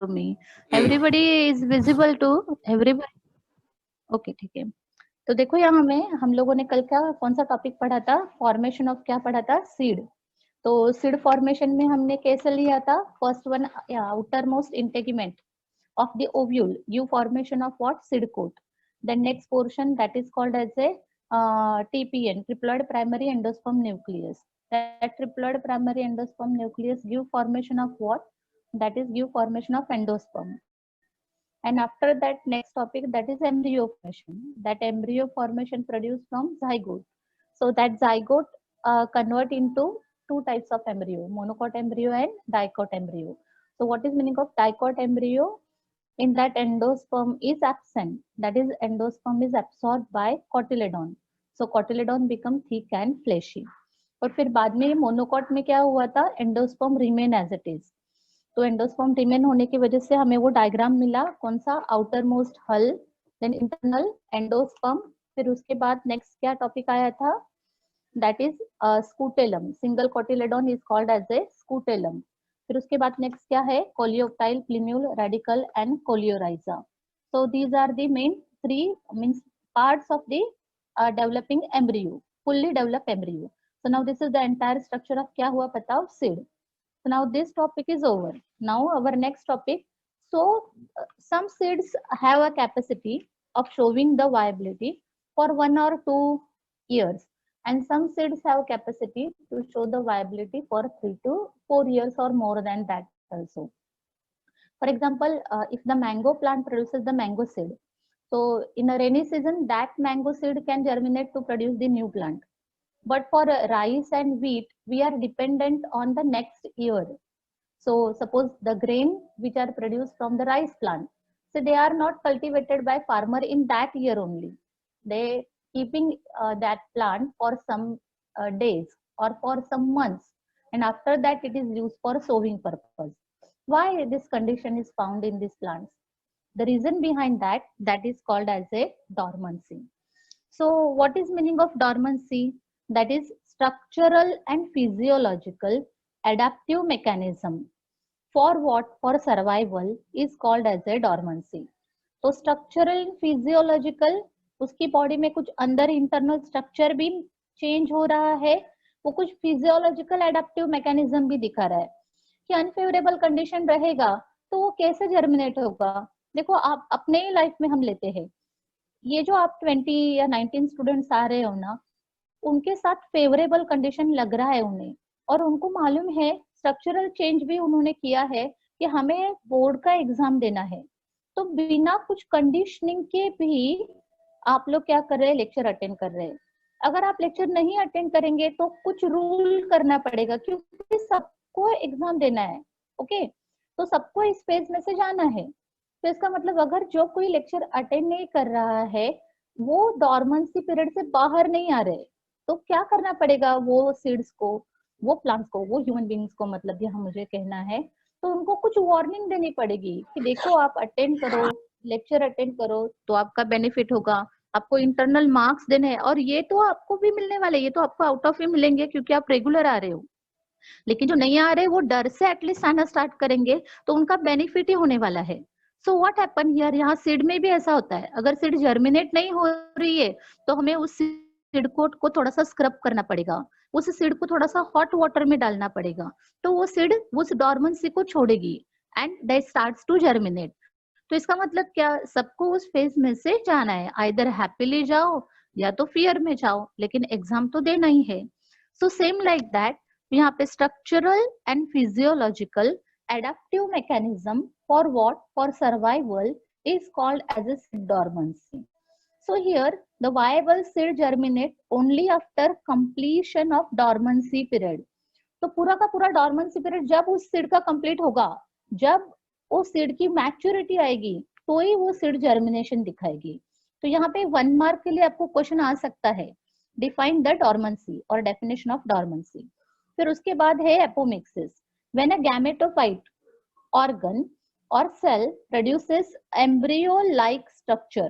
to me. Everybody is visible to everybody. Okay ठीक है। तो देखो यहाँ में हम लोगों ने कल क्या कौन सा टॉपिक पढ़ा था? फॉर्मेशन ऑफ क्या पढ़ा था? सीड। तो सीड फॉर्मेशन में हमने कैसे लिया था? First one outer most integument of the ovule give formation of what? Seed coat. Then next portion that is called as a TPN, triploid primary endosperm nucleus. That triploid primary endosperm nucleus give formation of what? That is give formation of endosperm. And after that next topic that is embryo formation. That embryo formation produced from zygote. So that zygote convert into two types of embryo, monocot embryo and dicot embryo. So what is meaning of dicot embryo? In that endosperm is absent, that is endosperm is absorbed by cotyledon, so cotyledon become thick and fleshy. और फिर बाद में monocot में क्या हुआ था? Endosperm remain as it is. तो endosperm remain होने की वजह से हमें वो डायग्राम मिला, कौन सा? Outer most hull, then internal endosperm, फिर उसके बाद नेक्स्ट क्या टॉपिक आया था? That is scutellum, single cotyledon is called as a scutellum. फिर उसके बाद नेक्स्ट क्या है? Coleoptile, plumule, radicle and coleorhiza. So these are the main three means parts of the developing embryo, fully develop embryo. So now this is the entire structure of क्या हुआ बताओ? Seed. So now this topic is over. Now our next topic. So some seeds have a capacity of showing the viability for 1 or 2 years, and some seeds have capacity to show the viability for 3 to 4 years or more than that also. For example, if the mango plant produces the mango seed, so in a rainy season that mango seed can germinate to produce the new plant. But for rice and wheat, we are dependent on the next year. So suppose the grain which are produced from the rice plant, so they are not cultivated by farmer in that year only. They keeping that plant for some days or for some months, and after that it is used for sowing purpose. Why this condition is found in these plants? The reason behind that is called as a dormancy. So what is meaning of dormancy? That is structural and physiological adaptive mechanism for what? For survival is called as a dormancy. तो structural physiological, उसकी body में कुछ अंदर internal structure भी change हो रहा है, वो कुछ फिजियोलॉजिकल एडेप्टिव मैकेनिज्म भी दिखा रहा है कि अनफेवरेबल कंडीशन रहेगा तो वो कैसे जर्मिनेट होगा। देखो आप अपने ही लाइफ में हम लेते हैं, ये जो आप 20 या 19 स्टूडेंट्स आ रहे हो ना, उनके साथ फेवरेबल कंडीशन लग रहा है उन्हें, और उनको मालूम है स्ट्रक्चरल चेंज भी उन्होंने किया है कि हमें बोर्ड का एग्जाम देना है, तो बिना कुछ कंडीशनिंग के भी आप लोग क्या कर रहे हैं? लेक्चर अटेंड कर रहे हैं। अगर आप लेक्चर नहीं अटेंड करेंगे तो कुछ रूल करना पड़ेगा, क्योंकि सबको एग्जाम देना है। ओके, तो सबको इस फेज में से जाना है। तो इसका मतलब अगर जो कोई लेक्चर अटेंड नहीं कर रहा है वो डॉर्मेंसी पीरियड से बाहर नहीं आ रहे, तो क्या करना पड़ेगा? वो सीड्स को, वो प्लांट्स को, वो ह्यूमन बींग्स को, मतलब यहाँ मुझे कहना है, तो उनको कुछ वार्निंग देनी पड़ेगी कि देखो आप अटेंड करो, लेक्चर अटेंड करो तो आपका बेनिफिट होगा, आपको इंटरनल मार्क्स देने हैं, और ये तो आपको भी मिलने वाले, ये तो आपको आउट ऑफ ही मिलेंगे क्योंकि आप रेगुलर आ रहे हो। लेकिन जो नहीं आ रहे वो डर से एटलीस्ट आना स्टार्ट करेंगे तो उनका बेनिफिट ही होने वाला है। सो व्हाट हैपन हियर, यहाँ सीड में भी ऐसा होता है, अगर सीड जर्मिनेट नहीं हो रही है तो हमें उस सीड को थोड़ा सा स्क्रब करना पड़ेगा, उस सीड को थोड़ा सा हॉट वाटर में डालना पड़ेगा, तो वो सीड उस डॉर्मेंसी को छोड़ेगी and that starts to germinate. तो इसका मतलब क्या? सबको उस फेज में से जाना है, आइदर हैप्पीली जाओ या तो फियर में जाओ, लेकिन एग्जाम तो देना ही है। सो सेम लाइक दैट यहाँ पे structural and physiological adaptive mechanism for what? For survival is called as a seed dormancy. So here the viable seed germinate only after completion of dormancy period. तो पूरा का पूरा dormancy period जब उस seed का complete होगा, जब उस सीड की मैच्योरिटी आएगी तो ही वो सीड जर्मिनेशन दिखाएगी। तो यहाँ पे 1 मार्क के लिए आपको क्वेश्चन आ सकता है, डिफाइन द डॉर्मेंसी और डेफिनेशन ऑफ डॉर्मेंसी। फिर उसके बाद है apomixis, when a gametophyte organ or cell produces embryo-like structure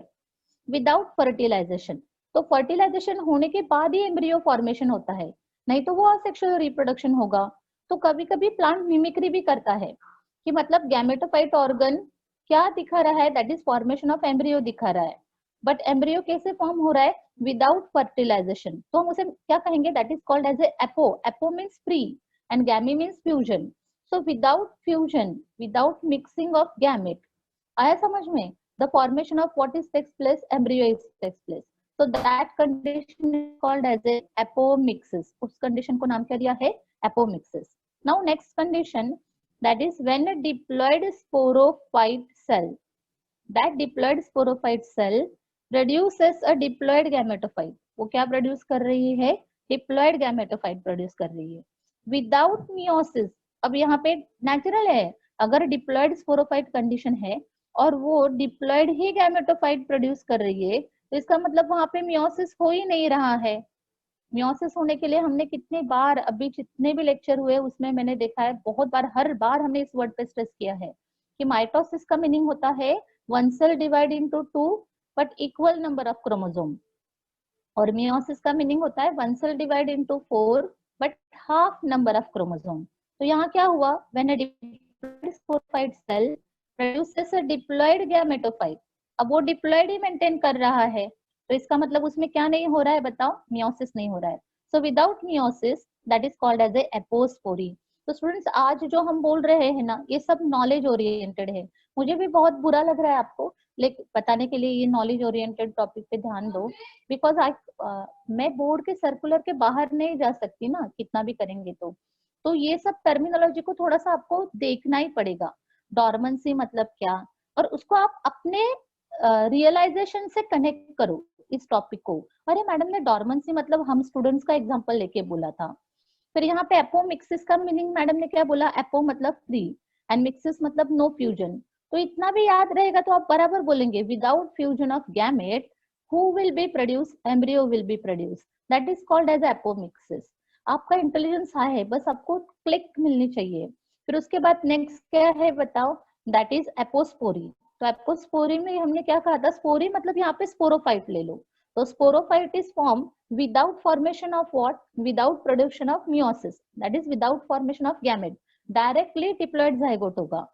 without fertilization. तो फर्टिलाइजेशन होने के बाद ही एम्ब्रियो फॉर्मेशन होता है, नहीं तो वो असेक्सुअल रिप्रोडक्शन होगा। तो कभी कभी प्लांट मिमिक्री भी करता है कि मतलब गैमेटोफाइट ऑर्गन क्या दिखा रहा है, that is formation of embryo दिखा रहा है, बट एम्ब्रियो कैसे फॉर्म हो रहा है, विदाउट फर्टिलाइजेशन, तो हम उसे क्या कहेंगे, that is called as a apo, apo means free and gamy means fusion. So without fusion, without mixing of gamete, आया समझ में, the formation of what is takes place, embryo is takes place, so that condition is called as a apomixis, उस condition को नाम क्या दिया है, apomixis. Now next condition, that is when a diploid sporophyte cell, that diploid sporophyte cell produces a diploid gametophyte, वो क्या produce कर रही है, डिप्लॉइड गैमेटोफाइट प्रोड्यूस कर रही है विदाउट मियोसिस। अब यहाँ पे नेचुरल है, अगर डिप्लॉइड स्पोरोफाइट कंडीशन है और वो डिप्लॉइड ही गैमेटोफाइट प्रोड्यूस कर रही है, तो इसका मतलब वहां पे मियोसिस हो ही नहीं रहा है। मियोसिस होने के लिए हमने कितने बार, अभी जितने भी लेक्चर हुए उसमें मैंने देखा है, बहुत बार, हर बार हमने इस वर्ड पे स्ट्रेस किया है कि माइटोसिस का मीनिंग होता है one cell divide into two but equal number of chromosome, और मियोसिस का मीनिंग होता है one cell divide into four but half number of chromosome. तो यहाँ क्या हुआ, when a diploid sporophyte cell produces a diploid gametophyte, अब वो डिप्लॉइड ही मेंटेन कर रहा है, तो इसका मतलब उसमें क्या नहीं हो रहा है, बताओ, मियोसिस नहीं हो रहा है। So without meiosis that is called as a apospory. तो स्टूडेंट्स आज जो हम बोल रहे हैं ना, ये सब नॉलेज ओरिएंटेड है। मुझे भी बहुत बुरा लग रहा है आपको लेकिन बताने के लिए, ये नॉलेज ओरिएंटेड टॉपिक पे ध्यान दो, बिकॉज आई मैं बोर्ड के सर्कुलर के बाहर नहीं जा सकती ना, कितना भी करेंगे तो ये सब टर्मिनोलॉजी को थोड़ा सा आपको देखना ही पड़ेगा। डॉर्मेंसी मतलब क्या, और उसको आप अपने रियलाइजेशन से कनेक्ट करो इस टॉपिक को। अरे मैडम ने डॉर्मेंसी मतलब हम स्टूडेंट्स का एग्जांपल लेके बोला था। फिर यहाँ पे एपोमिक्सिस का मीनिंग मैडम ने क्या बोला, एपो मतलब फ्री एंड मिक्सिस मतलब नो फ्यूजन। तो इतना भी याद रहेगा तो आप बराबर बोलेंगे, without fusion of gamete who will be produced, embryo will be produced, that is called as apomixis। आपका इंटेलिजेंस हाई है, बस आपको क्लिक मिलनी चाहिए। फिर उसके बाद नेक्स्ट क्या है बताओ, दैट इज एपोस्पोरी। तो एपोस्पोरी में हमने क्या कहा था, स्पोरी मतलब यहाँ पे स्पोरोफाइट ले लो, तो sporophyte is form without formation of what, without production of meiosis, that is without formation of gamete, directly diploid zygote होगा।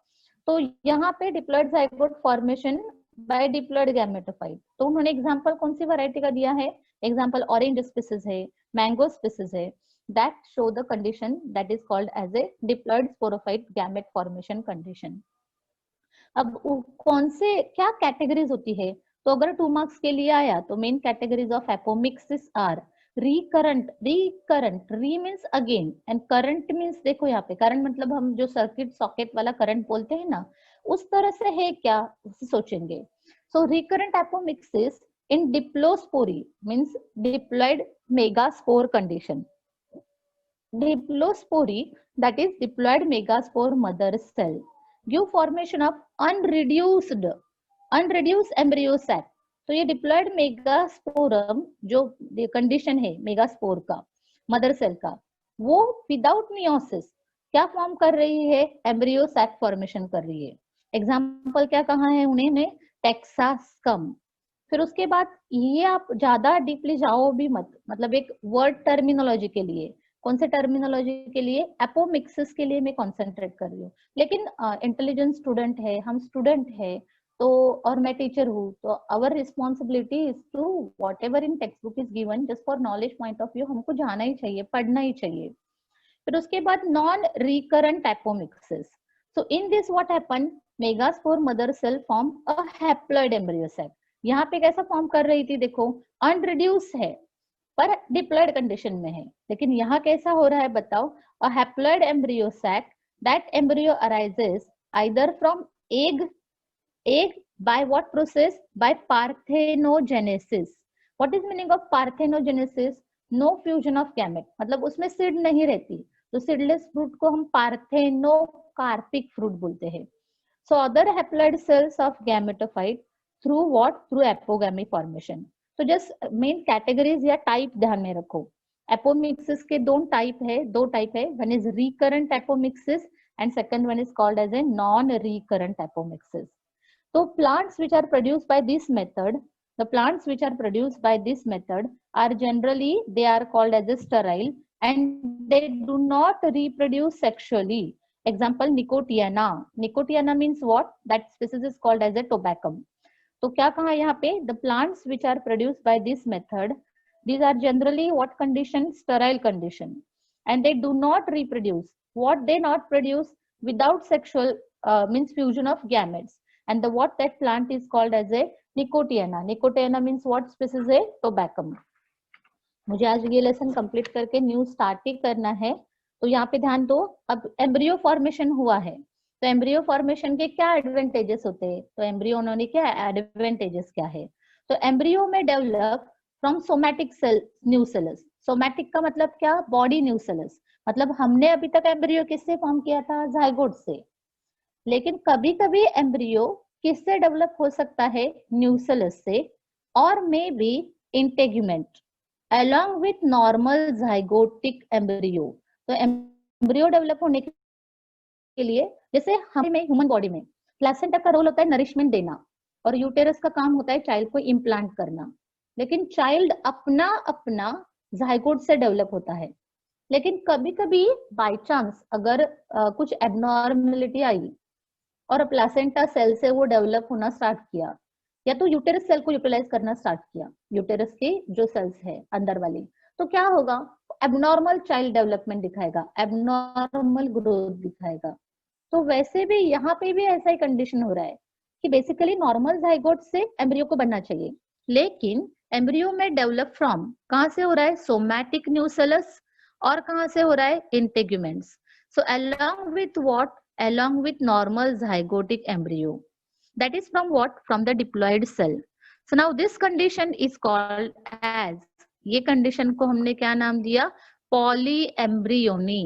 तो यहाँ पे diploid zygote formation by diploid gametophyte. तो उन्होंने एग्जांपल कौन सी वैरायटी का दिया है, एग्जांपल ऑरेंज स्पीसीज है, मैंगो स्पीसीज है, that show the condition that is called as a diploid sporophyte gamete formation condition। अब कौन से क्या कैटेगरीज होती है, तो अगर 2 मार्क्स के लिए आया तो main categories of apomixis are recurrent, recurrent, re means again and current means, देखो यहाँ पे करंट मतलब हम जो सर्किट सॉकेट वाला करंट बोलते हैं ना, उस तरह से है क्या सोचेंगे। So recurrent apomixis in diplospory means diploid megaspore condition, diplospory that is diploid megaspore mother cell give formation of unreduced embryo sac। तो ये डिप्लॉइड मेगास्पोरम जो कंडीशन है मेगास्पोर का, मदर सेल का, वो विदाउट मियोसिस क्या फॉर्म कर रही है, एम्ब्रियो सैक फॉर्मेशन कर रही है। एग्जाम्पल क्या कहा है उन्होंने, टेक्सास्कम। फिर उसके बाद ये आप ज्यादा डीपली जाओ भी मत, मतलब एक वर्ड टर्मिनोलॉजी के लिए, कौन से टर्मिनोलॉजी के लिए, एपोमिक्सिस के लिए मैं कंसंट्रेट कर रही हूँ। लेकिन इंटेलिजेंट स्टूडेंट है, हम स्टूडेंट है, तो और मैं टीचर हूँ, तो our responsibility is to whatever in text book is given just for knowledge point of view, हमको जाना ही चाहिए, पढ़ना ही चाहिए। फिर उसके बाद non recurrent apomixis. So in this what happen, megaspore mother cell form a haploid embryo sac. यहाँ पे कैसा फॉर्म कर रही थी, देखो अनरिड्यूस है पर डिप्लॉइड कंडीशन में है, लेकिन यहाँ कैसा हो रहा है बताओ, a haploid embryo sac, that embryo arises either from egg, egg by what process, by parthenogenesis. What is meaning of parthenogenesis, no fusion of gamete, मतलब उसमें सीड नहीं रहती, तो सीडलेस फ्रूट को हम पार्थेनोकार्पिक फ्रूट बोलते हैं। So other haploid cells of gametophyte through what, through apogamy formation. तो जस्ट मेन कैटेगरीज या टाइप ध्यान में रखो, एपोमिक्सिस के दो टाइप है, one is recurrent apomixis and second one is called as a non recurrent apomixis. तो plants which are produced by this method, the plants which are produced by this method are generally, they are called as a sterile and they do not reproduce sexually example nicotiana. Nicotiana means what? That species is called as a tobaccum. तो क्या कहा यहाँ पे? The plants which are produced by this method, these are generally what condition? Sterile condition, and they do not reproduce. What they not produce without sexual means fusion of gametes, and the what that plant is called as a nicotiana. Nicotiana means what species? A tobacco. मुझे आज ये lesson complete करके new start ही करना है. तो यहाँ पे ध्यान दो. अब एम्ब्रियो फॉर्मेशन हुआ है, तो एम्ब्रियो फॉर्मेशन के क्या एडवांटेजेस होते हैं? तो एम्ब्रियो उन्होंने क्या एडवांटेजेस क्या है? तो एम्ब्रियो में develop from somatic cell new cells. Somatic का मतलब क्या? Body new cells. मतलब हमने अभी तक एम्ब्रियो किससे फॉर्म किया था? जाइगोट से. लेकिन कभी कभी एम्ब्रियो किससे डेवलप हो सकता है? न्यू सेल्स से, और may be integument along with normal zygotic embryo. तो एम्ब्रियो डेवलप होने के लिए, जैसे हमें ह्यूमन बॉडी में प्लेसेंटा का रोल होता है नरिशमेंट देना, और यूटेरस का काम होता है चाइल्ड को इम्प्लांट करना. लेकिन चाइल्ड अपना अपना जाइगोट से डेवलप होता है. लेकिन कभी कभी बाय चांस अगर कुछ एबनॉर्मेलिटी आई और प्लेसेंटा सेल से वो डेवलप होना स्टार्ट किया, या तो यूटेरस सेल को यूटिलाइज करना स्टार्ट किया, यूटेरस की जो सेल्स है अंदर वाली, तो क्या होगा? एबनॉर्मल चाइल्ड डेवलपमेंट दिखाएगा, एबनॉर्मल ग्रोथ दिखाएगा. तो वैसे भी यहाँ पे भी ऐसा ही कंडीशन हो रहा है कि बेसिकली नॉर्मल जाइगोट से एम्ब्रियो को बनना चाहिए, लेकिन एम्ब्रियो में डेवलप फ्रॉम कहाँ से हो रहा है? Somatic new sales. और कहाँ से हो रहा है? Integuments. So along with what? Along with normal zygotic embryo. That is from what? From the diploid cell. So now this condition is called as, ये condition को हमने क्या नाम दिया? Polyembryony.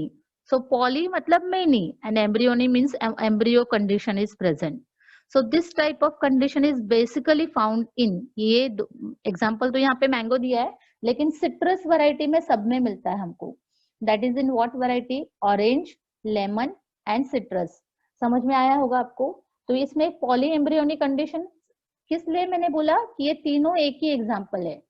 So poly मतलब many, and embryony means embryo condition is present. So this type of condition is basically found in, ये example तो यहाँ पे mango दिया है, लेकिन citrus variety में सब में मिलता है हमको. That is in what variety? Orange, lemon and citrus. समझ में आया होगा आपको? तो इसमें पॉली एम्ब्रियोनी कंडीशन किस लिए मैंने बोला कि ये तीनों एक ही एग्जांपल है,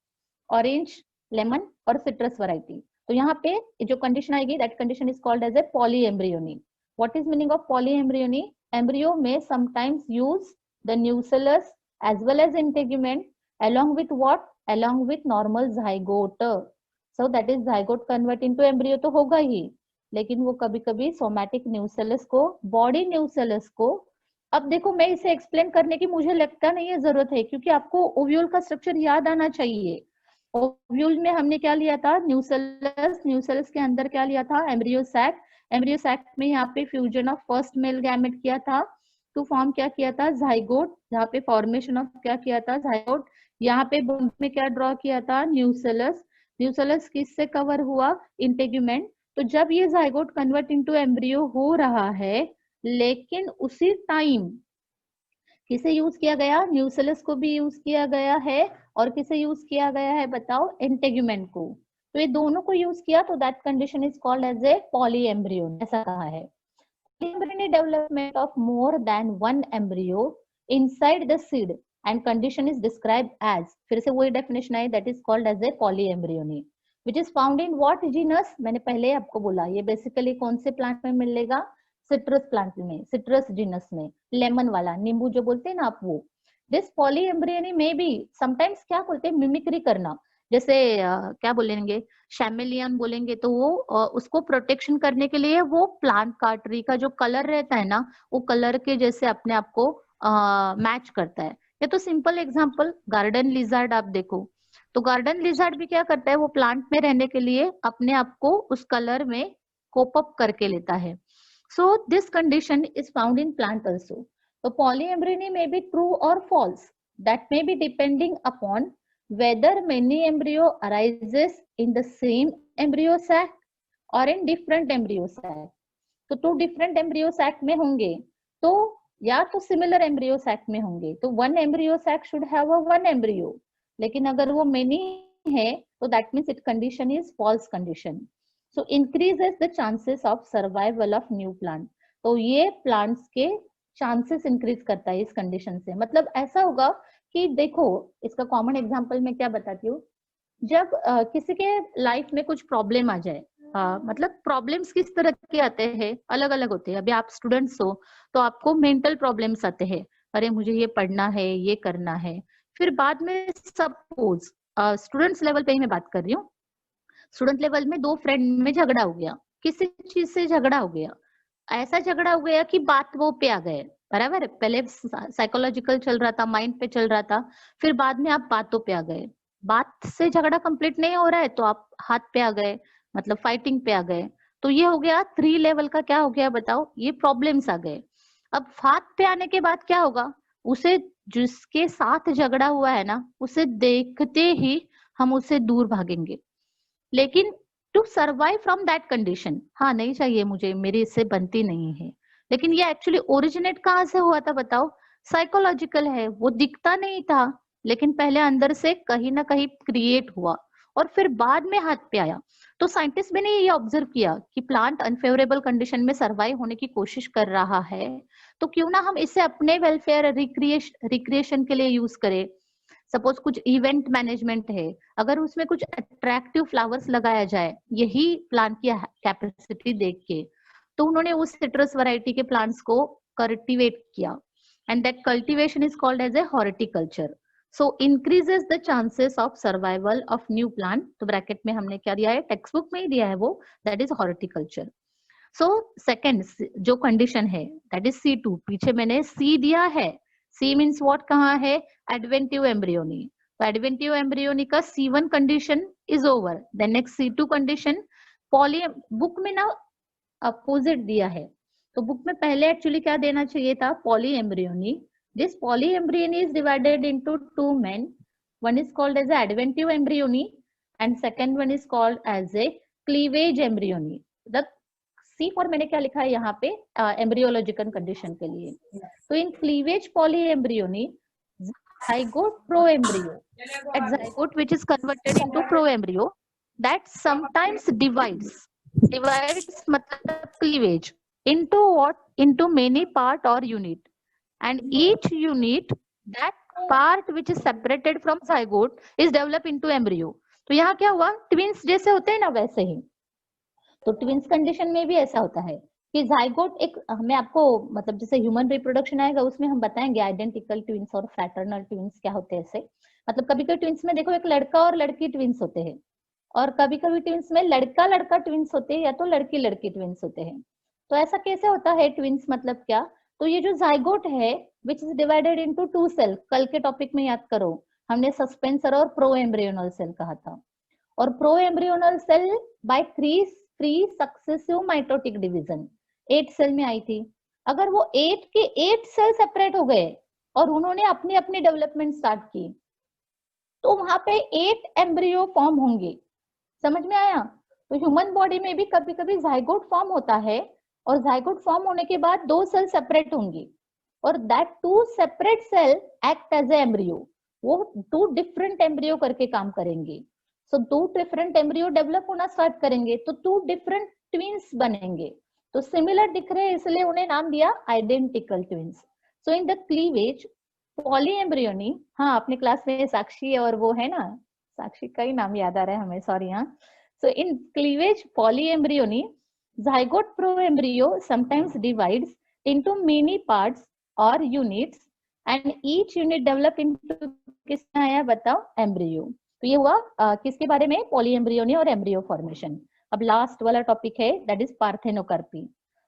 ऑरेंज, लेमन और सिट्रस वैरायटी. तो यहाँ पे जो कंडीशन आएगी, that condition is called as a polyembryony. What is meaning of polyembryony? Embryo में sometimes use the nucellus as well as integument along with what? Along with normal zygote. So that is zygote convert into embryo तो होगा ही, लेकिन वो कभी कभी somatic nucellus को, body nucellus को, अब देखो मैं इसे एक्सप्लेन करने की मुझे लगता नहीं है जरूरत है, क्योंकि आपको ओव्यूल का स्ट्रक्चर याद आना चाहिए. ओव्यूल में हमने क्या लिया था? न्यूसेलस. न्यूसेलस के अंदर क्या लिया था? Embryo sac. एम्ब्रियो सैक में यहाँ पे fusion of first male gamete किया था टू फॉर्म क्या किया था? जाइगोट. यहाँ पे फॉर्मेशन ऑफ क्या किया था? जाइगोट. यहाँ पे बोन में क्या ड्रॉ किया था? न्यूसेलस. न्यूसेलस किससे कवर हुआ? इंटेग्यूमेंट. तो जब ये जाइगोट कन्वर्ट इनटू एम्ब्रियो हो रहा है, लेकिन उसी टाइम किसे यूज किया गया? न्यूसेलस को भी यूज किया गया है, और किसे यूज किया गया है बताओ? इंटेग्यूमेंट को. तो ये दोनों को यूज किया, तो that condition is called as a polyembryo. ऐसा कहा है. Polyembryonic development of more than one embryo inside the seed and condition is described as, फिर से वही डेफिनेशन है, that is called as a polyembryony, which is found in what genus? मैंने पहले आपको बोला, ये बेसिकली कौन से प्लांट में मिलेगा? सिट्रस प्लांट में, सिट्रस जीनस में, लेमन वाला, नींबू जो बोलते हैं ना आप, वो. दिस पॉलीएम्ब्रियोनी में भी समटाइम्स क्या बोलते हैं? मिमिक्री करना. जैसे क्या बोलेंगे? शैमेलियन बोलेंगे, तो वो उसको प्रोटेक्शन करने के लिए वो प्लांट का ट्री का जो कलर रहता है ना, वो कलर के जैसे अपने आप को मैच करता है. ये तो सिंपल एग्जांपल, गार्डन लिजर्ड आप देखो, तो गार्डन लिजर्ड भी क्या करता है? वो प्लांट में रहने के लिए अपने आप को उस कलर में कोप अप करके लेता है. So this condition is found in plant also. So polyembryony may be true or false. That may be depending upon whether many embryo arises in the same embryo sac or in different embryo sac. तो two different embryo sac में होंगे, तो या तो similar embryo sac में होंगे, तो one embryo sac should have a one embryo. लेकिन अगर वो many है, तो that means it condition is false condition. So increases the chances of survival of new plant. तो ये plants के chances increase करता है इस condition से. मतलब ऐसा होगा कि देखो, इसका common example मैं क्या बताती हूँ, जब किसी के लाइफ में कुछ प्रॉब्लम आ जाए, मतलब प्रॉब्लम्स किस तरह के आते हैं, अलग अलग होते हैं। अभी आप स्टूडेंट्स हो तो आपको मेंटल प्रॉब्लम्स आते हैं, अरे मुझे ये पढ़ना है, ये करना है। फिर बाद में सपोज स्टूडेंट्स लेवल पे ही मैं बात कर रही हूँ, स्टूडेंट लेवल में दो फ्रेंड में झगड़ा हो गया, किसी चीज से झगड़ा हो गया, ऐसा झगड़ा हो गया कि बात वो पे आ गए, बराबर है। पहले साइकोलॉजिकल चल रहा था, माइंड पे चल रहा था, फिर बाद में आप बातों पे आ गए। बात से झगड़ा कंप्लीट नहीं हो रहा है तो आप हाथ पे आ गए, मतलब फाइटिंग पे आ गए। तो ये हो गया 3 लेवल का, क्या हो गया बताओ, ये प्रॉब्लम्स आ गए। अब हाथ पे आने के बाद क्या होगा, उसे, जिसके साथ झगड़ा हुआ है ना, उसे देखते ही हम उससे दूर भागेंगे। लेकिन to survive from that condition, हाँ नहीं चाहिए मुझे, मेरी इससे बनती नहीं है, लेकिन ये एक्चुअली ओरिजिनेट कहाँ से हुआ था बताओ, साइकोलॉजिकल है, वो दिखता नहीं था, लेकिन पहले अंदर से कहीं ना कहीं क्रिएट हुआ और फिर बाद में हाथ पे आया। तो साइंटिस्ट भी ने ये ऑब्जर्व किया कि प्लांट अनफेवरेबल कंडीशन में सर्वाइव होने की कोशिश कर रहा है, तो क्यों ना हम इसे अपने वेलफेयर, रिक्रिएशन के लिए यूज करें। सपोज कुछ इवेंट मैनेजमेंट है, अगर उसमें कुछ अट्रैक्टिव फ्लावर्स लगाया जाए यही प्लांट की कैपेसिटी देख के, तो उन्होंने उस सिट्रस वैरायटी के प्लांट्स को कल्टीवेट किया, and that cultivation is called as a horticulture. So increases the chances of survival of new plant. तो ब्रैकेट में हमने क्या दिया है, टेक्स्ट बुक में ही दिया है वो, that is horticulture. So second जो कंडीशन है दैट इज C2, पीछे मैंने C दिया है। C मीन्स व्हाट, कहाँ है, एडवेंटिव एम्ब्रियोनी। तो एडवेंटिव एम्ब्रियोनी का C1 condition is over, then next C2 condition. Poly, book में ना अपोजिट दिया है, तो बुक में पहले एक्चुअली क्या देना चाहिए था, poly embryony. This poly embryony is divided into 2 men, one is called as adventive embryony and second one is called as a cleavage embryony। the C for मैंने क्या लिखा है यहाँ पे, एम्ब्रियोलॉजिकल कंडीशन के लिए। तो इन cleavage polyembryony, zygote pro embryo, that zygote which is converted into pro embryo, that sometimes divides मतलब cleavage into what, into many part or unit, and each unit, that part which is separated from zygote is developed into embryo। तो यहाँ क्या हुआ, twins जैसे होते हैं ना वैसे ही। तो ट्विंस कंडीशन में भी ऐसा होता है कि जाइगोट एक, हमें आपको मतलब जैसे ह्यूमन रिप्रोडक्शन आएगा उसमें हम बताएंगे आइडेंटिकल ट्विंस और फ्रैटर्नल ट्विंस क्या होते हैं ऐसे। मतलब कभी कभी ट्विंस में देखो एक लड़का और लड़की ट्विंस होते हैं, और कभी कभी ट्विंस में लड़का लड़का ट्विंस होते हैं या तो लड़की लड़की ट्विंस होते हैं। तो ऐसा कैसे होता है ट्विंस मतलब क्या, तो ये जो जाइगोट है which is divided into 2 cell, कल के टॉपिक में याद करो हमने सस्पेंसर और प्रो एम्ब्रियोनल सेल कहा था। और pro embryonal cell by 3 successive mitotic division 8 cell में आई थी। अगर वो 8 के 8 सेल सेपरेट हो गए और उन्होंने अपनी अपनी डेवलपमेंट स्टार्ट की, तो वहां पे 8 एम्ब्रियो फॉर्म होंगे। समझ में आया। तो ह्यूमन बॉडी में भी कभी कभी जाइगोट फॉर्म होता है, और जाइगोट फॉर्म होने के बाद 2 सेल सेपरेट होंगी, और that 2 separate cell act as a embryo. वो 2 डिफरेंट एम्ब्रियो करके काम करेंगे। सो 2 डिफरेंट एम्ब्रियो डेवलप होना स्टार्ट करेंगे तो 2 डिफरेंट ट्विंस बनेंगे। तो सिमिलर दिख रहे हैं इसलिए उन्हें नाम दिया identical twins. So in the cleavage poly embryony, हाँ अपने क्लास में साक्षी और वो है ना, साक्षी का ही नाम याद आ रहा है हमें, सॉरी। हाँ, so in cleavage polyembryony, zygote proembryo sometimes divides into many parts or units, and each unit develop into, किसमें आया बताओ, एम्ब्रियो। तो ये हुआ किसके बारे में, पॉलीएम्ब्रियोनी और एम्ब्रियो फॉर्मेशन। अब लास्ट वाला टॉपिक है that is parthenocarpy,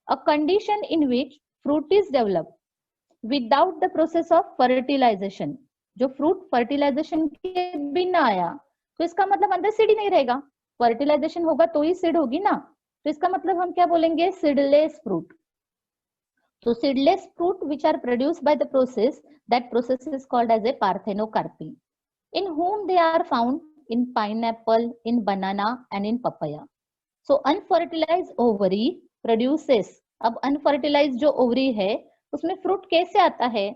a condition in which fruit is developed without the process of fertilization. जो फ्रूट फर्टिलाइजेशन के बिना आया, तो इसका मतलब अंदर सीड ही नहीं रहेगा, फर्टिलाइजेशन होगा तो ही सीड होगी ना। तो इसका मतलब हम क्या बोलेंगे, सीडलेस फ्रूट। तो seedless fruit which are produced by the process, that process is called as a parthenocarpy, in whom they are found in pineapple, in banana and in papaya. So unfertilized ovary produces, अब unfertilised जो ovary है उसमें fruit कैसे आता है,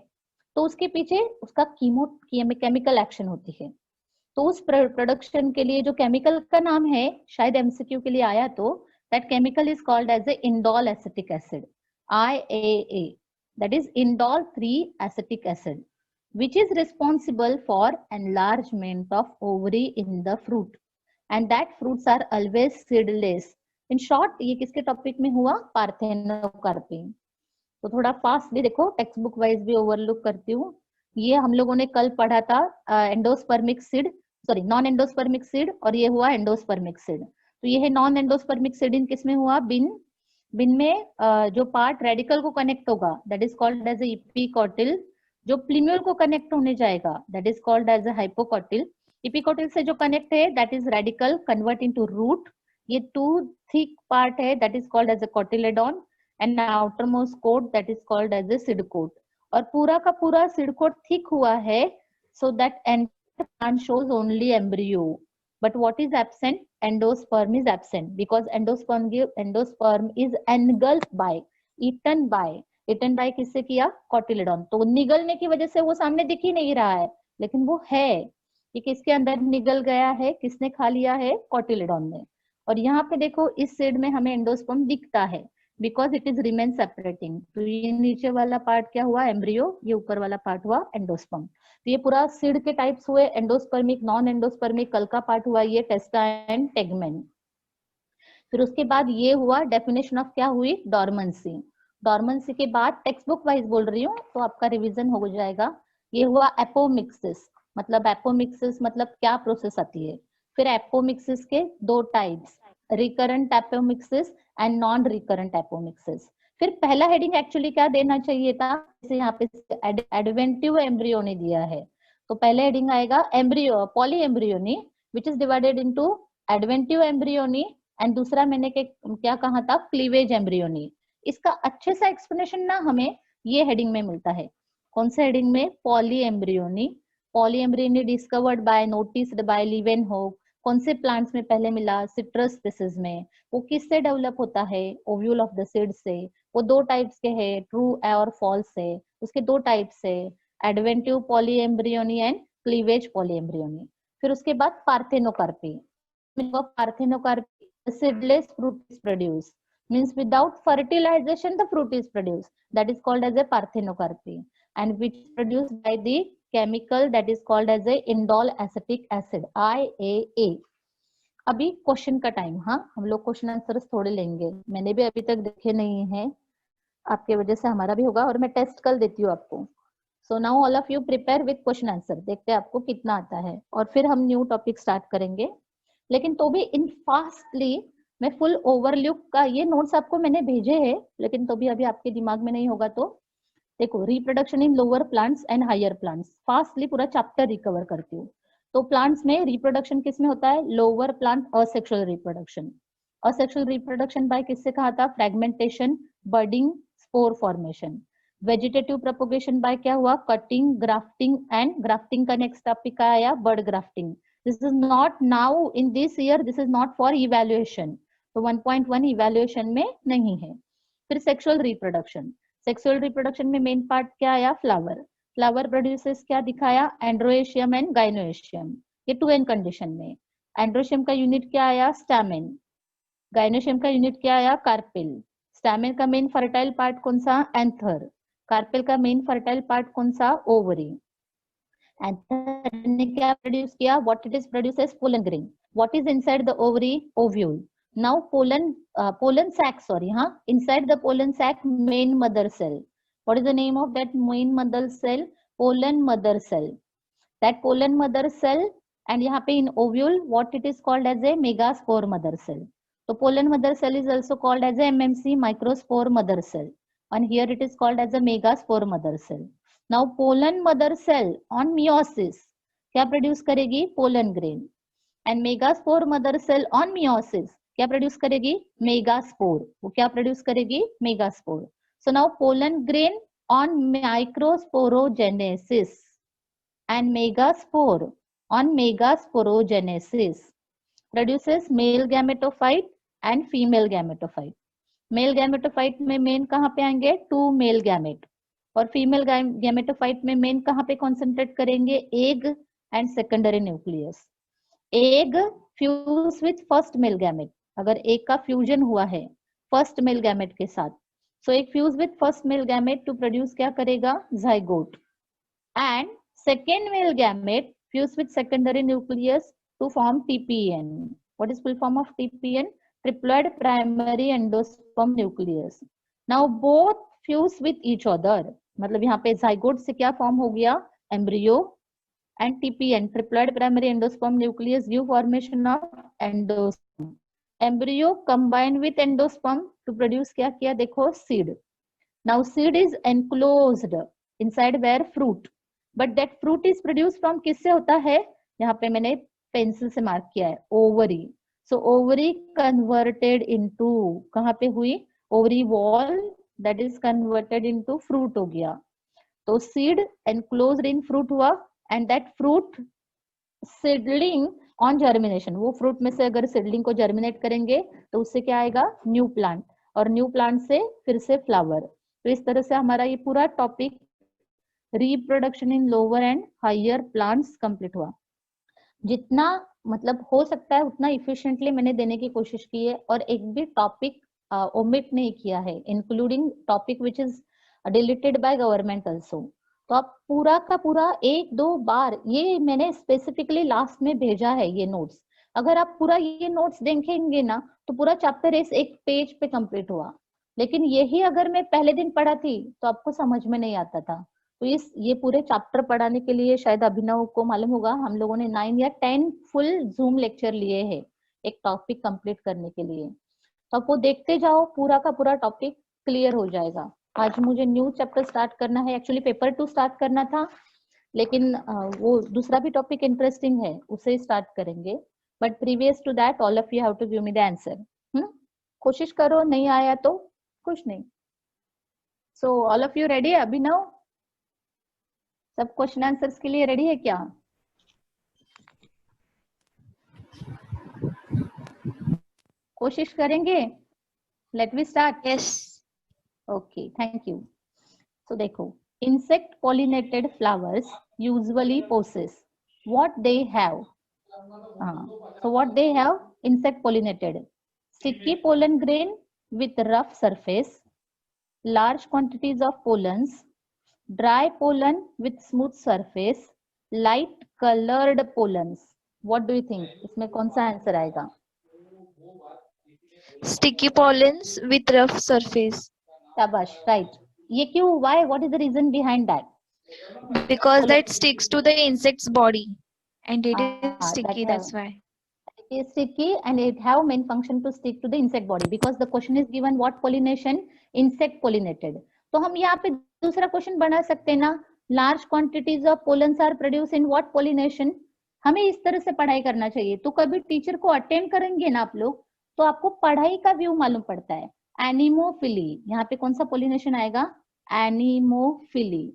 तो उसके पीछे उसका केमिकल एक्शन होती है। तो उस प्रोडक्शन के लिए जो केमिकल का नाम है, शायद एमसीक्यू के लिए आया, तो that chemical is called as a indole acetic acid, IAA, that is indole 3 acetic acid, which is responsible for enlargement of ovary in the fruit, and that fruits are always seedless, in short ये किसके topic में हुआ, parthenocarpy. तो थोड़ा fastly देखो, text book wise भी overlook करती हूँ। ये हम लोगों ने कल पढ़ा था endospermic seed, sorry non endospermic seed, और ये हुआ एंडोस्पर्मिक सीड। तो ये है नॉन एंडोस्पर्मिक सीड, इन किसमें हुआ, बिन। बिन में जो पार्ट रेडिकल को कनेक्ट होगा that is called as epicotyl, जो प्लीम्यूल को कनेक्ट होने जाएगा that is called as a hypocotyl. Epicotyl से जो कनेक्ट है that is radicle convert into root, ये टू थिक पार्ट है that is called as a cotyledon, and outermost coat that is called as a seed coat। और पूरा का पूरा seed coat thick हुआ है, so that entire plant shows only embryo, but what is absent, endosperm is absent because endosperm is engulfed by, eaten by किससे किया, कोटिलेडॉन। तो निगलने की वजह से वो सामने दिख ही नहीं रहा है, लेकिन वो है, ये किसके अंदर निगल गया है, किसने खा लिया है, कोटिलेडॉन ने। और यहाँ पे देखो इस सेड में हमें एंडोस्पर्म दिखता है because it is remain separating. तो ये नीचे वाला पार्ट क्या हुआ, एम्ब्रियो, ये ऊपर वाला पार्ट हुआ एंडोस्पर्म। तो ये पूरा सीड के टाइप्स हुए, एंडोस्पर्मिक, नॉन एंडोस्पर्मिक, कल का पार्ट हुआ ये टेस्टा एंड टेगमेन। फिर उसके बाद ये हुआ डेफिनेशन ऑफ क्या हुई, डॉर्मेंसी। डॉर्मेंसी के बाद टेक्स्ट बुक वाइज बोल रही हूँ तो आपका रिविजन हो जाएगा। ये हुआ एपोमिक्सिस, मतलब एपोमिक्सिस मतलब क्या प्रोसेस आती है। फिर एपोमिक्सिस के दो types, recurrent apomixis and non recurrent apomixis. फिर पहला हेडिंग एक्चुअली क्या देना चाहिए था, जैसे यहाँ पे एडवेंटिव एम्ब्रियो ने दिया है, तो पहले हेडिंग आएगा embryo, poly embryony which is divided into adventive embryony, and दूसरा मैंने क्या कहा था, क्लीवेज एम्ब्रियोनी। इसका अच्छे से एक्सप्लेनेशन ना हमें ये हेडिंग में मिलता है। कौन से हेडिंग में, polyembryony. Polyembryony discovered by, noticed by Leeuwenhoek. कौन से प्लांट्स में पहले मिला, सिट्रस स्पीसीज में। वो किससे डेवलप होता है, ओव्यूल ऑफ द सीड से। वो दो टाइप्स के हैं, ट्रू और फॉल्स है, उसके दो टाइप्स है, adventive poly embryony and cleavage poly embryony. फिर उसके बाद parthenocarpy. Parthenocarpy, seedless fruit is produced, means without fertilization the fruit is produced, that is called as a parthenocarpy, and which is produced by the chemical that is called as a indole acetic acid, IAA। अभी question का time, हाँ हम लोग question answers थोड़े लेंगे, मैंने भी अभी तक देखे नहीं है, आपके वजह से हमारा भी होगा, और मैं टेस्ट कल देती हूँ आपको। So now all of you prepare with question answer, देखते हैं आपको कितना आता है, और फिर हम न्यू टॉपिक स्टार्ट करेंगे। लेकिन तो भी इन फास्टली मैं फुल ओवरलुक का, ये नोट्स आपको मैंने भेजे हैं, लेकिन तो भी अभी आपके दिमाग में नहीं होगा, तो देखो reproduction in lower plants and higher plants, fastly पूरा चैप्टर रिकवर करती हूँ। तो प्लांट्स में रिप्रोडक्शन किस में होता है, lower plant asexual reproduction. Asexual reproduction by किससे कहा था, fragmentation, budding, spore formation. Vegetative propagation by क्या हुआ, कटिंग, ग्राफ्टिंग, एंड ग्राफ्टिंग का नेक्स्ट टॉपिक आया bud grafting. This is not now in this year, this is not for evaluation, तो 1.1 evaluation में नहीं है। फिर सेक्सुअल रिप्रोडक्शन, सेक्सुअल रिप्रोडक्शन में मेन पार्ट क्या आया, फ्लावर। फ्लावर प्रोड्यूसेस क्या दिखाया, एंड्रोएशियम एंड गाइनोएशियम, ये 2n कंडीशन में। एंड्रोशियम का यूनिट क्या आया, स्टैमेन। गाइनोशियम का यूनिट क्या आया, कार्पेल। स्टैमेन का मेन फर्टाइल पार्ट कौन सा, एंथर। कार्पेल का मेन फर्टाइल पार्ट कौन सा, ओवरी। एंथर ने क्या प्रोड्यूस किया, what it is produces, pollen grain. What is inside the ovary, ovule. Now pollen sac, sorry, inside the pollen sac main mother cell, what is the name of that main mother cell, pollen mother cell, that pollen mother cell, and यहाँ पे in ovule what it is called as a megaspore mother cell, so pollen mother cell is also called as a MMC, microspore mother cell, and here it is called as a megaspore mother cell. Now pollen mother cell on meiosis क्या produce करेगी, pollen grain, and megaspore mother cell on meiosis क्या produce करेगी, megaspore. वो क्या produce करेगी, megaspore. So now pollen grain on microsporogenesis and megaspore on megasporogenesis produces male gametophyte and female gametophyte. Male gametophyte में main कहाँ पे आएंगे, 2 male gamete, और फीमेल गैमेटोफाइट में मेन कहाँ पे कॉन्सेंट्रेट करेंगे, egg and secondary nucleus. Egg fuse with first male gamete, अगर एक का फ्यूजन हुआ है फर्स्ट मेल गैमेट के साथ, सो एक fuse with first male gamete to produce क्या करेगा, zygote, and second male gamete fuse with secondary nucleus to form TPN। What is full form of TPN, triploid primary endosperm nucleus. Now both fuse with each other. मतलब यहाँ पे zygote से क्या form हो गया, embryo and TPN, triploid primary endosperm nucleus give formation of endosperm. Embryo combine with endosperm to produce क्या किया, देखो seed. Now seed is enclosed inside where fruit, but that fruit is produced from किससे होता है, यहाँ पे मैंने pencil से मार्क किया है, ovary. So ovary converted into, कहाँ पे हुई, ovary wall that is converted into fruit हो गया. तो seed enclosed in fruit हुआ, and that fruit seedling on germination, वो fruit में से अगर seedling को germinate करेंगे तो उससे क्या आएगा, new plant, और new plant से फिर से flower. तो इस तरह से हमारा ये पूरा topic reproduction in lower and higher plants complete हुआ. जितना मतलब हो सकता है उतना इफिशिएंटली मैंने देने की कोशिश की है, और एक भी टॉपिक ओमिट नहीं किया है, including topic which is deleted by government also. तो आप पूरा का पूरा एक दो बार, ये मैंने स्पेसिफिकली लास्ट में भेजा है ये नोट्स, अगर आप पूरा ये नोट्स देखेंगे ना तो पूरा चैप्टर इस एक पेज पे कंप्लीट हुआ. लेकिन यही अगर मैं पहले दिन पढ़ा थी तो आपको समझ में नहीं आता था. तो ये पूरे चैप्टर पढ़ाने के लिए शायद अभिनव को मालूम होगा, हम लोगों ने 9 या 10 फुल जूम लेक्चर लिए हैं एक टॉपिक कंप्लीट करने के लिए. तो आप वो देखते जाओ, पूरा का पूरा टॉपिक क्लियर हो जाएगा. आज मुझे न्यू चैप्टर स्टार्ट करना है, एक्चुअली पेपर 2 स्टार्ट करना था, लेकिन वो दूसरा भी टॉपिक इंटरेस्टिंग है, उसे स्टार्ट करेंगे. But previous to that all of you have to give me the answer. कोशिश करो, नहीं आया तो कुछ नहीं. So all of you ready? Abhinav सब क्वेश्चन आंसर्स के लिए रेडी है क्या? कोशिश करेंगे. Let we start. Yes. Okay, thank you. तो देखो, insect pollinated flowers usually possess what they have. So what they have, insect pollinated, sticky pollen grain with rough surface, large quantities of pollens, dry pollen with smooth surface, light colored pollens. What do you think? इसमें कौन सा answer आएगा? Sticky pollens with rough surface. शाबाश, right. ये क्यों? Why? What is the reason behind that? Because that sticks to the insect's body and it is sticky, that's why. It is sticky and it have main function to stick to the insect body, because the question is given what pollination, insect pollinated. तो हम यहाँ पे दूसरा question बना सकते हैं ना, large quantities of pollens are produce in what pollination. हमें इस तरह से पढ़ाई करना चाहिए. तो कभी टीचर को अटेंड करेंगे ना आप लोग, तो आपको पढ़ाई का व्यू मालूम पड़ता है. एनिमोफिली, यहाँ पे कौन सा पोलिनेशन आएगा? Anemophily.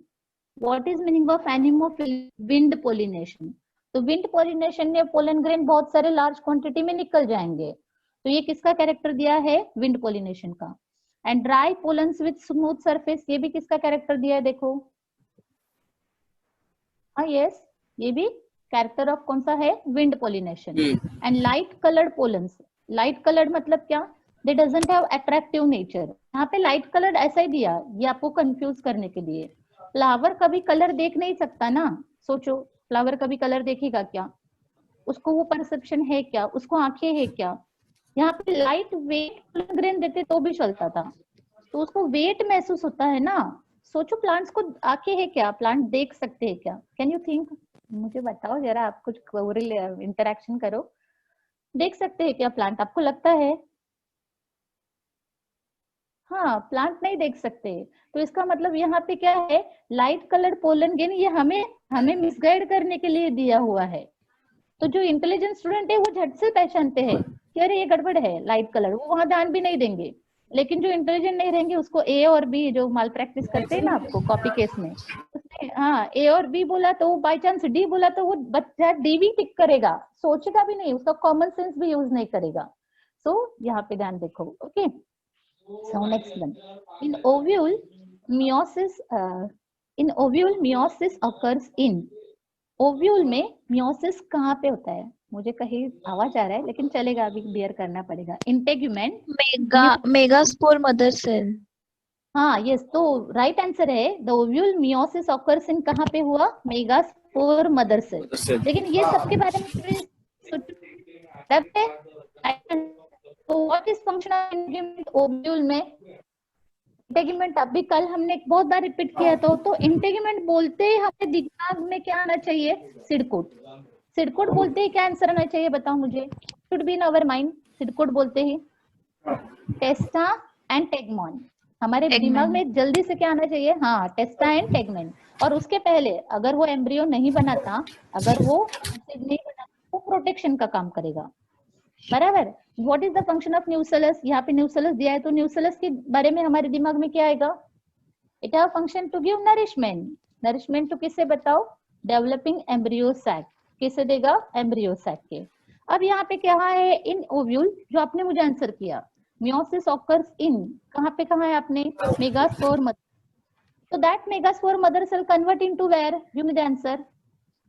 What is meaning of anemophily? Wind pollination. तो विंड पोलिनेशन में पोलन ग्रेन बहुत सारे लार्ज क्वांटिटी में निकल जाएंगे. तो ये किसका कैरेक्टर दिया है? विंड पोलिनेशन का. And dry pollens with smooth surface, ये भी किसका कैरेक्टर दिया है? देखो, हाँ यस, ये भी कैरेक्टर ऑफ कौन सा है? Wind pollination. And light coloured pollens, light coloured मतलब क्या? दे डजंट हैव अट्रैक्टिव नेचर. यहाँ पे लाइट कलर्ड ऐसा ही दिया, ये आपको कंफ्यूज करने के लिए. फ्लावर कभी कलर देख नहीं सकता ना, सोचो, फ्लावर कभी कलर देखेगा क्या? उसको वो परसेप्शन है क्या? उसको आंखें है क्या? यहाँ पे लाइट वेट ग्रेन देते तो भी चलता था, तो उसको वेट महसूस होता है ना. सोचो, प्लांट्स को आंखें है क्या? प्लांट देख सकते हैं क्या? Can you think? मुझे बताओ जरा, आप कुछ इंटरेक्शन करो. देख सकते हैं क्या प्लांट? आपको लगता है? हाँ, प्लांट नहीं देख सकते. तो इसका मतलब यहाँ पे क्या है? लाइट कलर्ड पोलन ग्रेन, ये हमें मिसगाइड करने के लिए दिया हुआ है. तो जो इंटेलिजेंट स्टूडेंट है वो झट से पहचानते हैं कि अरे ये गड़बड़ है, लाइट कलर, वो वहां ध्यान भी नहीं देंगे. लेकिन जो इंटेलिजेंट नहीं रहेंगे उसको ए और बी, जो माल प्रैक्टिस करते हैं ना आपको कॉपी केस में, उसने हाँ ए और बी बोला तो वो बाय चांस डी बोला तो वो बच्चा डी भी टिक करेगा, सोचेगा भी नहीं, उसका कॉमन सेंस भी यूज नहीं करेगा. सो यहाँ पे ध्यान देखो. Okay, so next one. In ovule meiosis occurs in. Ovule में मियोसिस कहाँ पे होता है? मुझे कहीं आवाज आ रहा है लेकिन चलेगा, अभी बियर करना पड़ेगा. Integument, megaspore mother cell. हाँ यस, तो राइट आंसर है. The ovule meiosis occurs in कहाँ पे हुआ? Megaspore mother cell. लेकिन ये सबके बारे में तो what is function of integument ovule में? इंटीग्यूमेंट अभी कल हमने बहुत बार रिपीट किया तो इंटीग्यूमेंट बोलते ही हमें दिमाग में क्या आना चाहिए? सिडकोट। सिडकोट बोलते ही क्या आंसर आना चाहिए बताओ मुझे? Should be in our mind. Seed coat बोलते ही टेस्टा एंड टेगमॉन। हमारे दिमाग में जल्दी से क्या आना चाहिए? हाँ, टेस्टा एंड टेगमेन। और उसके पहले अगर वो एम्ब्रियो नहीं बनाता, अगर वो नहीं बनाता, वो प्रोटेक्शन का काम करेगा, बराबर। What is the function of nucellus? यहाँ पे न्यूसेलस दिया है तो न्यूसेलस के बारे में हमारे दिमाग में क्या आएगा? It have function to give nourishment. Nourishment to किससे बताओ? Developing embryo sac. किसे देगा? एम्ब्रियो सैक के। अब यहाँ पे क्या है? इन ओव्यूल, जो आपने मुझे आंसर किया, meiosis occurs in, कहाँ पे कहाँ है आपने? Megaspore mother. So that megaspore mother cell convert into where? Give me the answer.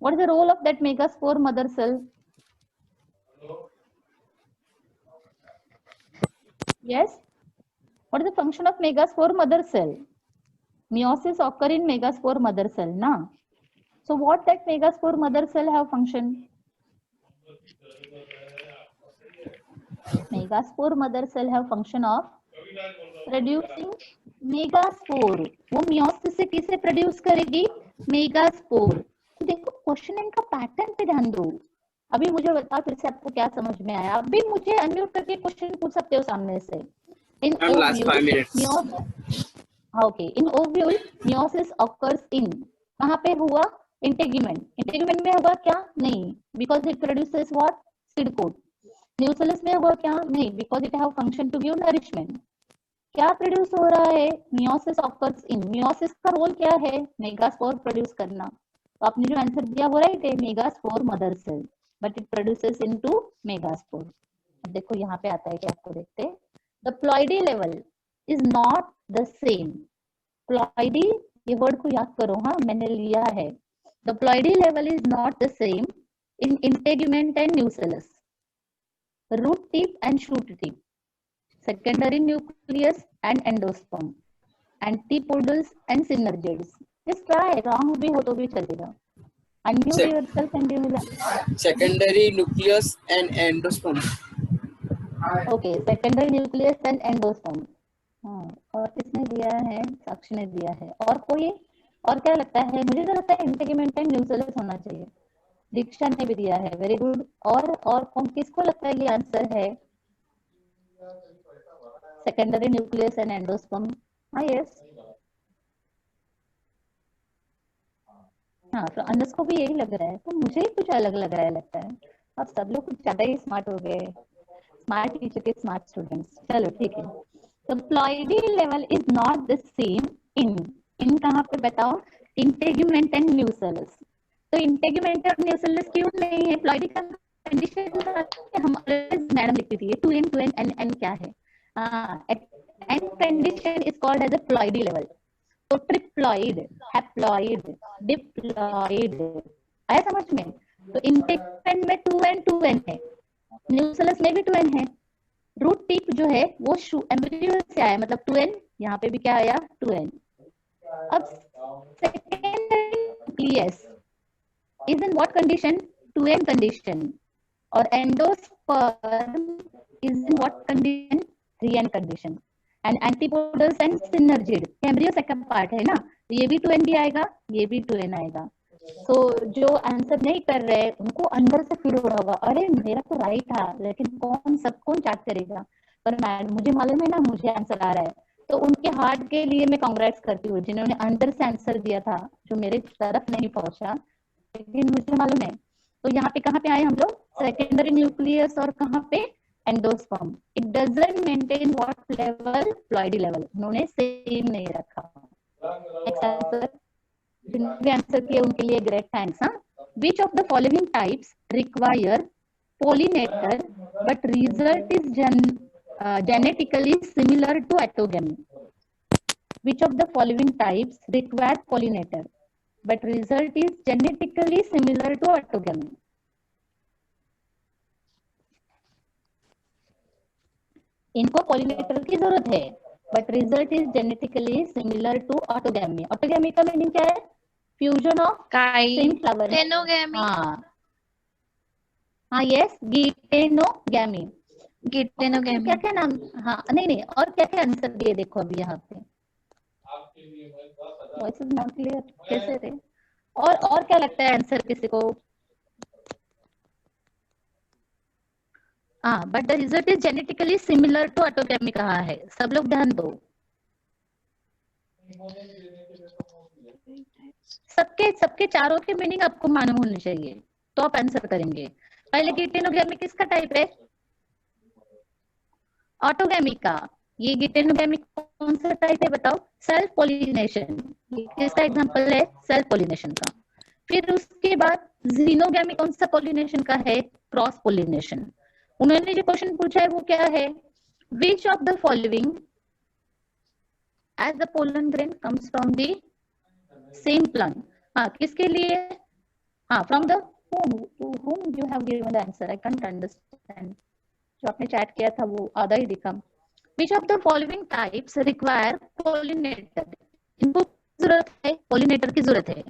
What is the role of that megaspore mother cell? Yes. What is the function of megaspore mother cell? Meiosis occur in megaspore mother cell, na? So what that megaspore mother cell have function? Megaspore mother cell have function of producing megaspore. वो meiosis से किसे produce करेगी? Megaspore. तो देखो question इनका pattern पे ध्यान दो। अभी मुझे बताओ फिर से आपको क्या समझ में आया? अभी मुझे अनम्यूट करके क्वेश्चन पूछ सकते हो सामने से। In ovule, okay, in ovule meiosis occurs in, कहाँ पे हुआ? इंटेग्यूमेंट। इंटेग्यूमेंट में होगा क्या? नहीं, because it produces what? Seed coat. Nucellus में होगा क्या? नहीं, because it have function to give nourishment. क्या प्रोड्यूस हो रहा है? Meiosis occurs in. मियोसिस का रोल क्या है? मेगास्पोर प्रोड्यूस करना। तो आपने जो आंसर दिया वो राइट है, megaspore mother cell, but it produces into megaspore. अब देखो यहाँ पे आता है कि आपको देखते हैं, the ploidy level is not the same. Ploidy, ये वर्ड को याद करो, हाँ मैंने लिया है। The ploidy level is not the same in integument and nucellus, root tip and shoot tip, secondary nucleus and endosperm, antipodes and synergids. Just try, wrong भी हो तो भी चलेगा। Unmute yourself and give me the secondary nucleus and endosperm. Okay, secondary nucleus and endosperm. हाँ, और किसने दिया है? साक्षी ने दिया है। और कोई और क्या लगता है? मुझे तो लगता है इंटीग्यूमेंट एंड न्यूसेलस होना चाहिए। दीक्षा ने भी दिया है, वेरी गुड। और कौन, किसको लगता है ये आंसर है? Secondary nucleus and endosperm. हाँ, यस। हाँ, तो अनस को भी यही लग रहा है, तो मुझे ही कुछ अलग लग रहा है लगता है। अब सब लोग कुछ ज्यादा ही स्मार्ट हो गए, स्मार्ट टीचर के स्मार्ट स्टूडेंट्स। चलो ठीक है। तो ploidy level is not the same इन कहाँ पे बताओ? Integument and nucellus. तो इंटेग्यूमेंट और न्यूसेलस क्यों नहीं है? प्लॉइडी का कंडीशन हम मैडम लिखती थी, 2n n क्या है? And condition is called as a ploidy level. तो ट्रिप्लॉइड, हैप्लॉइड, डिप्लॉइड, आया समझ में? तो इंटेग्यूमेंट में 2n है, न्यूसेलस में भी 2n है। रूट टिप जो है वो एम्ब्रियो से आया, मतलब 2n, यहाँ पे भी क्या आया? 2n। अब secondary nucleus is in what condition? 2n condition. और endosperm is in what condition? 3n condition. And antipodals and synergid, embryo second part है ना, तो ये भी 2n भी आएगा, ये भी 2n आएगा। तो जो आंसर नहीं कर रहे उनको अंदर से फील हो रहा होगा, अरे मेरा तो राइट था, लेकिन कौन चार्ट करेगा? पर मुझे मालूम है ना, मुझे आंसर आ रहा है। तो उनके हार्ट के लिए मैं कांग्रेट्स करती हूँ, जिन्होंने अंदर से आंसर दिया था, जो मेरे तरफ नहीं पहुंचा, लेकिन मुझे मालूम है। तो यहाँ पे कहाँ पे आए हम लोग? सेकेंडरी न्यूक्लियस और कहाँ पे? Endosperm. It doesn't maintain what level? Ploidy level. उन्होंने सेम नहीं रखा। जिन्होंने आंसर किया उनके लिए ग्रेट थैंक्स। हाँ, विच of the following types require pollinator but result is genetically similar to autogamy? Which of the following types require pollinator but result is genetically similar to autogamy? इनको pollinator की जरूरत है, but result is genetically similar to autogamy. Autogamy का meaning क्या है? Fusion of same flower. हाँ, yes, geitonogamy. Geitonogamy. क्या क्या नाम, हाँ नहीं और क्या क्या आंसर दिए देखो अभी यहाँ पे, वॉइस इज नॉट क्लियर कैसे थे, और क्या लगता है आंसर किसी को? हाँ, but the result is genetically similar to autogamy कहा है, सब लोग ध्यान दो। सबके चारों के मीनिंग आपको मालूम होने चाहिए तो आप आंसर करेंगे। पहले गिटेनोगैमी किसका टाइप है? ऑटोगैमी का। ये गिटेनोगैमी कौन सा टाइप है बताओ? Self pollination. किसका एग्जांपल है? सेल्फ पोलिनेशन का। फिर उसके बाद जीनोगैमी कौन सा पोलिनेशन का है? Cross pollination. उन्होंने जो क्वेश्चन पूछा है वो क्या है? Which of the following as the pollen grain comes from the same plant. हाँ, किसके लिए? हाँ, from the whom, to whom you have given the answer, I can't understand. जो आपने चैट किया था वो आधा ही दिखा। Which of the following types require pollinator? इनको जरूरत है, pollinator की जरूरत है,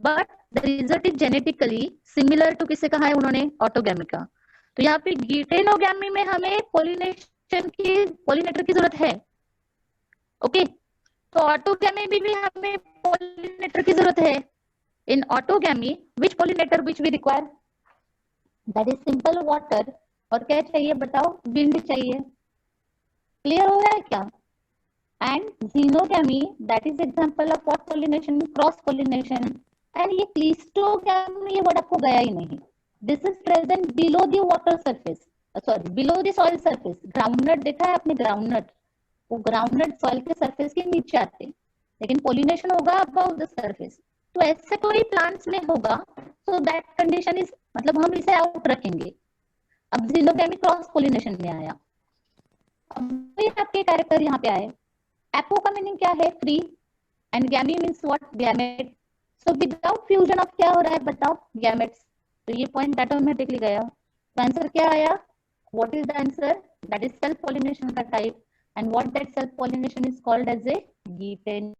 but the result is genetically similar to किसे कहा है उन्होंने? ऑटोगैमी का। तो यहाँ पे गिटेनोगैमी में हमें पोलिनेटर की जरूरत है, ओके। तो ऑटोगैमी में भी हमें पोलिनेटर की जरूरत है। इन autogamy which pollinator which we require? That is simple water। और क्या चाहिए बताओ? विंड चाहिए। क्लियर हो रहा है क्या? And xenogamy that is example of what pollination? Cross pollination. And ये क्लिस्टोगैमी, ये वर्ड आपको गया ही नहीं। This is present below the water surface, sorry below the soil surface. Groundnut देखा है आपने? ग्राउंडनट, वो ग्राउंडनट सॉइल के सरफेस के नीचे आते, लेकिन पोलिनेशन होगा अबव द सरफेस। तो ऐसे कोई प्लांट्स में होगा, सो दैट कंडीशन इज, मतलब हम इसे आउट रखेंगे। अब xenogamy क्रॉस पोलिनेशन में आया। अब ये आपके कैरेक्टर यहाँ पे आए। एपो का मीनिंग क्या है? Free. And gamy means what? Gamete. So without fusion of क्या हो रहा है बताओ? गैमेट्स। तो ये पॉइंट ऑटोमेटिकली गया। तो आंसर क्या आया? What is the answer? That is self pollination का type, and what that self pollination is called as a गिटेन।